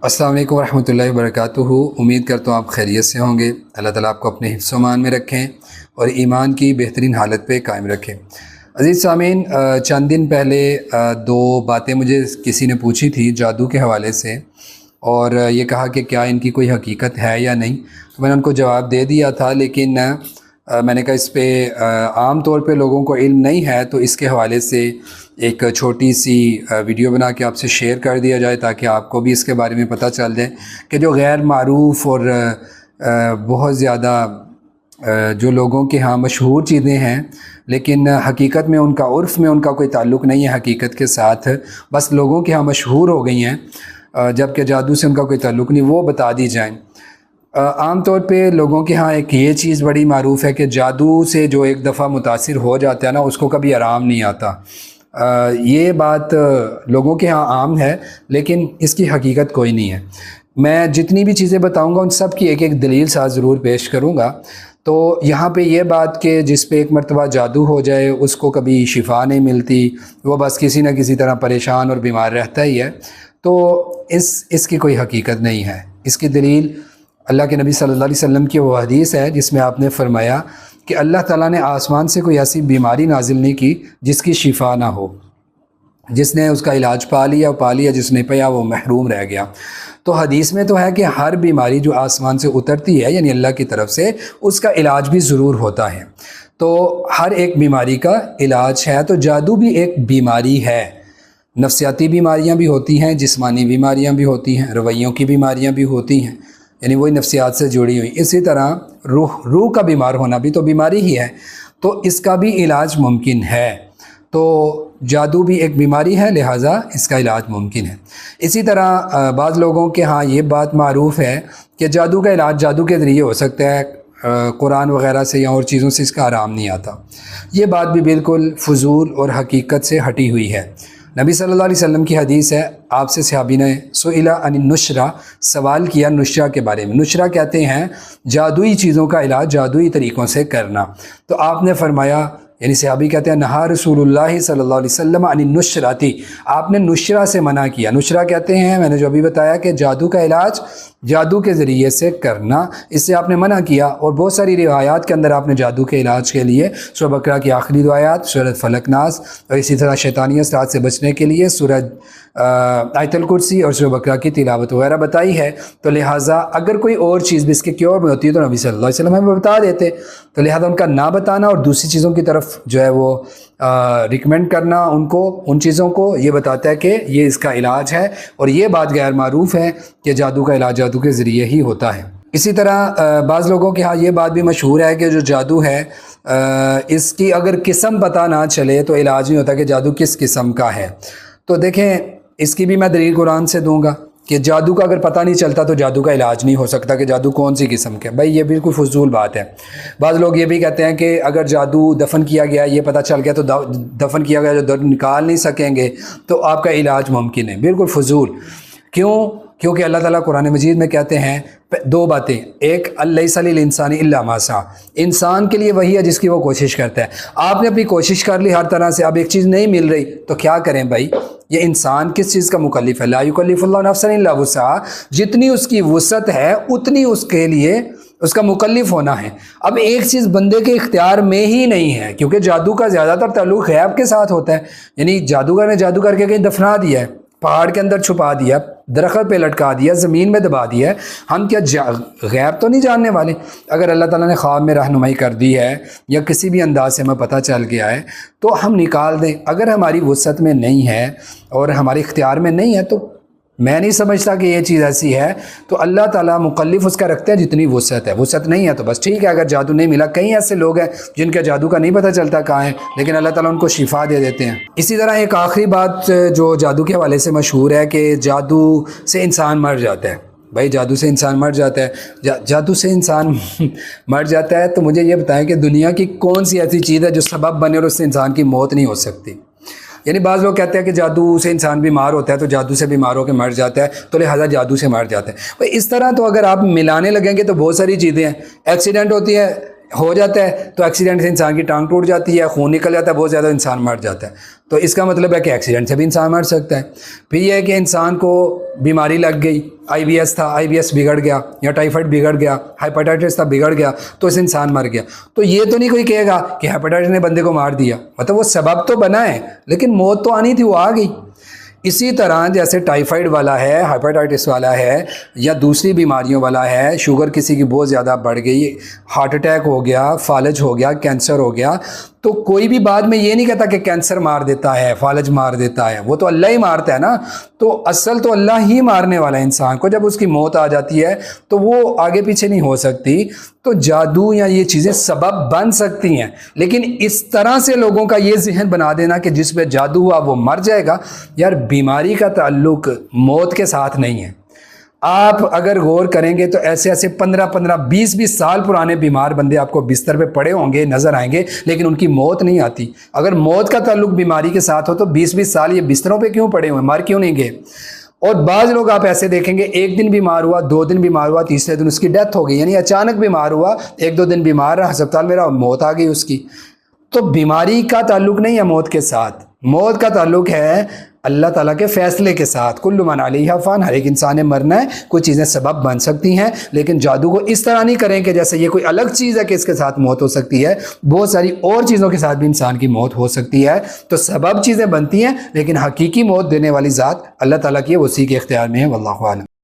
السلام علیکم ورحمۃ اللہ وبرکاتہ۔ امید کرتا ہوں آپ خیریت سے ہوں گے۔ اللہ تعالیٰ آپ کو اپنے حفظ و امان میں رکھیں اور ایمان کی بہترین حالت پہ قائم رکھیں۔ عزیز سامعین، چند دن پہلے دو باتیں مجھے کسی نے پوچھی تھی جادو کے حوالے سے، اور یہ کہا کہ کیا ان کی کوئی حقیقت ہے یا نہیں۔ میں نے ان کو جواب دے دیا تھا، لیکن میں نے کہا اس پہ عام طور پہ لوگوں کو علم نہیں ہے، تو اس کے حوالے سے ایک چھوٹی سی ویڈیو بنا کے آپ سے شیئر کر دیا جائے تاکہ آپ کو بھی اس کے بارے میں پتہ چل جائے کہ جو غیر معروف اور بہت زیادہ جو لوگوں کے ہاں مشہور چیزیں ہیں، لیکن حقیقت میں ان کا عرف میں ان کا کوئی تعلق نہیں ہے حقیقت کے ساتھ، بس لوگوں کے ہاں مشہور ہو گئی ہیں جبکہ جادو سے ان کا کوئی تعلق نہیں، وہ بتا دی جائیں۔ عام طور پہ لوگوں کے ہاں ایک یہ چیز بڑی معروف ہے کہ جادو سے جو ایک دفعہ متاثر ہو جاتا ہے نا، اس کو کبھی آرام نہیں آتا۔ یہ بات لوگوں کے ہاں عام ہے، لیکن اس کی حقیقت کوئی نہیں ہے۔ میں جتنی بھی چیزیں بتاؤں گا ان سب کی ایک ایک دلیل ساتھ ضرور پیش کروں گا۔ تو یہاں پہ یہ بات کہ جس پہ ایک مرتبہ جادو ہو جائے اس کو کبھی شفا نہیں ملتی، وہ بس کسی نہ کسی طرح پریشان اور بیمار رہتا ہی ہے، تو اس کی کوئی حقیقت نہیں ہے۔ اس کی دلیل اللہ کے نبی صلی اللہ علیہ وسلم کی وہ حدیث ہے جس میں آپ نے فرمایا کہ اللہ تعالیٰ نے آسمان سے کوئی ایسی بیماری نازل نہیں کی جس کی شفا نہ ہو، جس نے اس کا علاج پا لیا، جس نے پایا وہ محروم رہ گیا۔ تو حدیث میں تو ہے کہ ہر بیماری جو آسمان سے اترتی ہے یعنی اللہ کی طرف سے، اس کا علاج بھی ضرور ہوتا ہے۔ تو ہر ایک بیماری کا علاج ہے، تو جادو بھی ایک بیماری ہے۔ نفسیاتی بیماریاں بھی ہوتی ہیں، جسمانی بیماریاں بھی ہوتی ہیں، رویوں کی بیماریاں بھی ہوتی ہیں، یعنی وہی نفسیات سے جڑی ہوئی۔ اسی طرح روح کا بیمار ہونا بھی تو بیماری ہی ہے، تو اس کا بھی علاج ممکن ہے۔ تو جادو بھی ایک بیماری ہے، لہٰذا اس کا علاج ممکن ہے۔ اسی طرح بعض لوگوں کے ہاں یہ بات معروف ہے کہ جادو کا علاج جادو کے ذریعے ہو سکتا ہے، قرآن وغیرہ سے یا اور چیزوں سے اس کا آرام نہیں آتا۔ یہ بات بھی بالکل فضول اور حقیقت سے ہٹی ہوئی ہے۔ نبی صلی اللہ علیہ وسلم کی حدیث ہے، آپ سے صحابی نے سئل عن النشرہ، سوال کیا نشرہ کے بارے میں۔ نشرہ کہتے ہیں جادوئی چیزوں کا علاج جادوئی طریقوں سے کرنا۔ تو آپ نے فرمایا، یعنی صحابی کہتے ہیں نہا رسول اللہ صلی اللہ علیہ وسلم عن النشراتی، آپ نے نشرہ سے منع کیا۔ نشرہ کہتے ہیں، میں نے جو ابھی بتایا کہ جادو کا علاج جادو کے ذریعے سے کرنا، اس سے آپ نے منع کیا۔ اور بہت ساری روایات کے اندر آپ نے جادو کے علاج کے لیے سورہ بقرہ کی آخری دو آیات، سورۃ فلق ناس، اور اسی طرح شیطانی اثرات سے بچنے کے لیے سورہ آیت الکرسی اور سورہ بقرہ کی تلاوت وغیرہ بتائی ہے۔ تو لہٰذا اگر کوئی اور چیز بھی اس کے کیور میں ہوتی ہے تو نبی صلی اللہ علیہ وسلم ہمیں بتا دیتے، تو لہٰذا ان کا نہ بتانا اور دوسری چیزوں کی طرف جو ہے وہ ریکمینڈ کرنا ان چیزوں کو، یہ بتاتا ہے کہ یہ اس کا علاج ہے، اور یہ بات غیر معروف ہے کہ جادو کا علاج جادو کے ذریعے ہی ہوتا ہے۔ اسی طرح بعض لوگوں کے ہاں یہ بات بھی مشہور ہے کہ جو جادو ہے اس کی اگر قسم پتہ نہ چلے تو علاج نہیں ہوتا کہ جادو کس قسم کا ہے۔ تو دیکھیں، اس کی بھی میں دلیل قرآن سے دوں گا کہ جادو کا اگر پتہ نہیں چلتا تو جادو کا علاج نہیں ہو سکتا کہ جادو کون سی قسم کا ہے۔ بھائی یہ بالکل فضول بات ہے۔ بعض لوگ یہ بھی کہتے ہیں کہ اگر جادو دفن کیا گیا یہ پتہ چل گیا تو دفن کیا گیا جو نکال نہیں سکیں گے تو آپ کا علاج ممکن ہے۔ بالکل فضول۔ کیونکہ اللہ تعالیٰ قرآن مجید میں کہتے ہیں دو باتیں، ایک لیس للانسان الا ما سعی، انسان کے لیے وہی ہے جس کی وہ کوشش کرتا ہے۔ آپ نے اپنی کوشش کر لی ہر طرح سے، اب ایک چیز نہیں مل رہی تو کیا کریں بھائی؟ یہ انسان کس چیز کا مکلف ہے؟ لا یکلف اللہ نفسا الا وسعہا، جتنی اس کی وسعت ہے اتنی اس کے لیے اس کا مکلف ہونا ہے۔ اب ایک چیز بندے کے اختیار میں ہی نہیں ہے، کیونکہ جادو کا زیادہ تر تعلق غیب کے ساتھ ہوتا ہے، یعنی جادوگر نے جادو کر کے کہیں دفنا دیا ہے، پہاڑ کے اندر چھپا دیا، درخت پہ لٹکا دیا، زمین میں دبا دیا ہے، ہم کیا غیب تو نہیں جاننے والے؟ اگر اللہ تعالیٰ نے خواب میں رہنمائی کر دی ہے یا کسی بھی انداز سے ہمیں پتہ چل گیا ہے تو ہم نکال دیں۔ اگر ہماری وسعت میں نہیں ہے اور ہمارے اختیار میں نہیں ہے تو میں نہیں سمجھتا کہ یہ چیز ایسی ہے، تو اللہ تعالیٰ مکلف اس کا رکھتے ہیں جتنی وسعت ہے۔ وسعت نہیں ہے تو بس ٹھیک ہے، اگر جادو نہیں ملا، کئی ایسے لوگ ہیں جن کے جادو کا نہیں پتہ چلتا کہاں ہے، لیکن اللہ تعالیٰ ان کو شفا دے دیتے ہیں۔ اسی طرح ایک آخری بات جو جادو کے حوالے سے مشہور ہے کہ جادو سے انسان مر جاتا ہے۔ بھائی جادو سے انسان مر جاتا ہے، جادو سے انسان مر جاتا ہے، تو مجھے یہ بتائیں کہ دنیا کی کون سی ایسی چیز ہے جو سبب بنے اور اس سے انسان کی موت نہیں ہو سکتی؟ یعنی بعض لوگ کہتے ہیں کہ جادو سے انسان بیمار ہوتا ہے تو جادو سے بیمار ہو کے مر جاتا ہے، تو لہٰذا جادو سے مر جاتا ہے۔ بھائی اس طرح تو اگر آپ ملانے لگیں گے تو بہت ساری چیزیں ہیں، ایکسیڈنٹ ہوتی ہے ہو جاتا ہے تو ایکسیڈنٹ سے انسان کی ٹانگ ٹوٹ جاتی ہے، خون نکل جاتا ہے بہت زیادہ، انسان مر جاتا ہے. تو اس کا مطلب ہے کہ ایکسیڈنٹ سے بھی انسان مر سکتا ہے. پھر یہ ہے کہ انسان کو بیماری لگ گئی، آئی بی ایس تھا، آئی بی ایس بگڑ گیا، یا ٹائیفائڈ بگڑ گیا، ہیپاٹائٹس تھا بگڑ گیا، تو اس انسان مر گیا. تو یہ تو نہیں کوئی کہے گا کہ ہیپاٹائٹس نے بندے کو مار دیا، مطلب وہ سبب تو بنا ہے لیکن موت تو آنی تھی، وہ آ گئی. اسی طرح جیسے ٹائیفائڈ والا ہے، ہیپاٹائٹس والا ہے، یا دوسری بیماریوں والا ہے، شوگر کسی کی بہت زیادہ بڑھ گئی، ہارٹ اٹیک ہو گیا، فالج ہو گیا، کینسر ہو گیا، تو کوئی بھی بعد میں یہ نہیں کہتا کہ کینسر مار دیتا ہے، فالج مار دیتا ہے، وہ تو اللہ ہی مارتا ہے نا. تو اصل تو اللہ ہی مارنے والا ہے انسان کو. جب اس کی موت آ جاتی ہے تو وہ آگے پیچھے نہیں ہو سکتی. تو جادو یا یہ چیزیں سبب بن سکتی ہیں، لیکن اس طرح سے لوگوں کا یہ ذہن بنا دینا کہ جس پہ جادو ہوا وہ مر جائے گا، یار بیماری کا تعلق موت کے ساتھ نہیں ہے. آپ اگر غور کریں گے تو ایسے 15-20 سال پرانے بیمار بندے آپ کو بستر پہ پڑے ہوں گے، نظر آئیں گے، لیکن ان کی موت نہیں آتی. اگر موت کا تعلق بیماری کے ساتھ ہو تو 20 سال یہ بستروں پہ کیوں پڑے ہوئے، مر کیوں نہیں گئے؟ اور بعض لوگ آپ ایسے دیکھیں گے، ایک دن بیمار ہوا، 2 دن بیمار ہوا، تیسرے دن اس کی ڈیتھ ہو گئی. یعنی اچانک بیمار ہوا، 1-2 دن بیمار رہا، ہسپتال میں رہا، موت آ گئی اس کی. تو بیماری کا تعلق نہیں ہے موت کے ساتھ، موت کا تعلق ہے اللہ تعالیٰ کے فیصلے کے ساتھ. کل من علیہ فان، ہر ایک انسان نے مرنا ہے. کوئی چیزیں سبب بن سکتی ہیں، لیکن جادو کو اس طرح نہیں کریں کہ جیسے یہ کوئی الگ چیز ہے کہ اس کے ساتھ موت ہو سکتی ہے. بہت ساری اور چیزوں کے ساتھ بھی انسان کی موت ہو سکتی ہے. تو سبب چیزیں بنتی ہیں، لیکن حقیقی موت دینے والی ذات اللہ تعالیٰ کی ہے، وہ اسی کے اختیار میں ہے. واللہ اعلم.